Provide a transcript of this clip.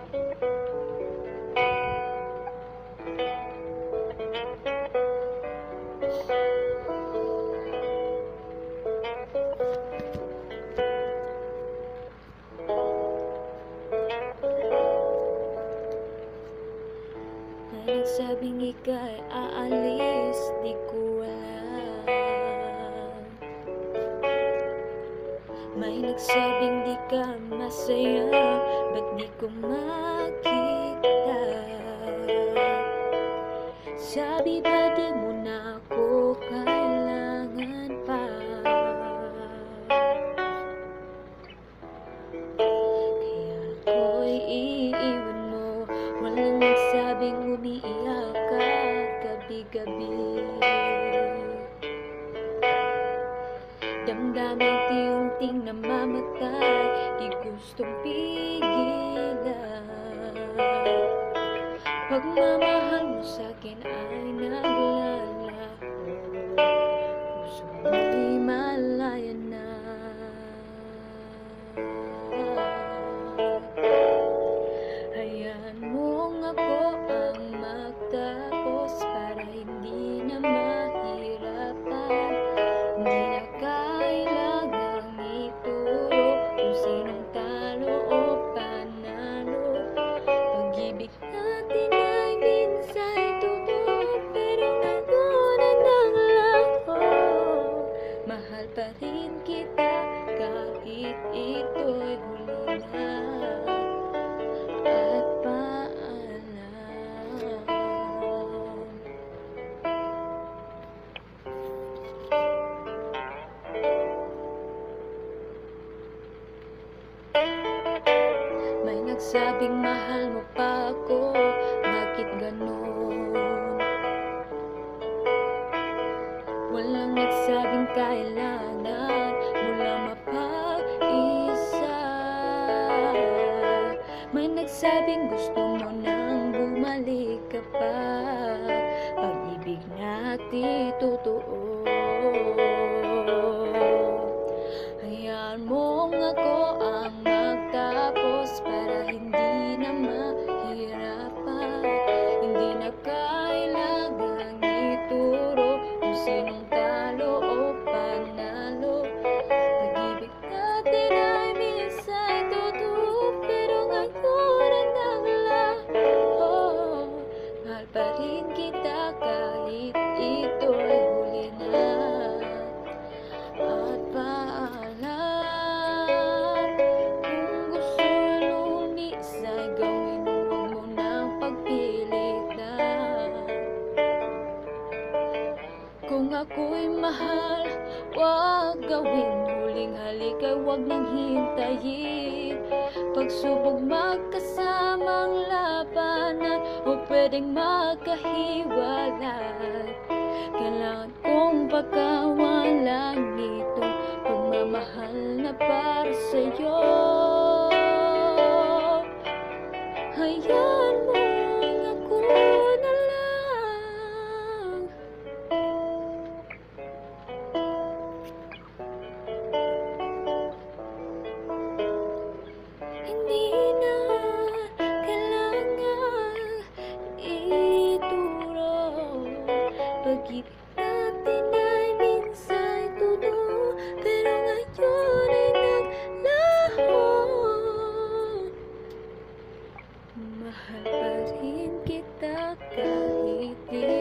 May nagsabing ika'y aalis, di ko alam. May nagsabing di ka masaya, ba't di ko makita? Sabi ba di mo na ako kailangan pa? Kaya ako'y iiwan mo. Walang nagsabing umiiyak ka gabi-gabi. Damdaming tiunting namamatay, di gustong pigilan. Pagmamahal mo sa'kin ay naglalaho, puso mo'y malaya na. Hayaan mong ako ang magtapos para hindi na mahirapan. Hindi na kailangang ituro kung sinong talo o panalo. Pag-ibig natin ay minsa'y totoo, pero ngayon ay naglaho. Mahal pa rin kita kahit ito'y huli na. At paalam. May nagsabing mahal mo pa ako, bakit ganon? Walang nagsabing kailangan mo lang mapag-isa. May nagsabing gusto mo nang bumalik ka pa. Pag-ibig natin totoo. Hayaan mong ako ang magtapos para hindi na mahirapan. Hindi na kailangang ituro kung sinong talo o panalo. Pag-ibig natin ay minsa'y totoo, pero ngayon ay naglaho. Mahal pa rin kita kahit ito'y huli na. At paalam, kung gusto lumis ay gawin mo, huwag mo nang pagpilitan. Kung ako'y mahal, huwag gawin huling halik ay huwag nang hintayin. Pagsubok magkasamang labanan o pwedeng magkahiwalay. Kailangan kong pagkawalan nito pagmamahal na para sa'yo. Hayaan mo ako na lang. Hindi na kailangan ituro. Pag-ibig natin ay minsa'y totoo, pero ngayon ay naglaho. Mahal pa rin kita kahit di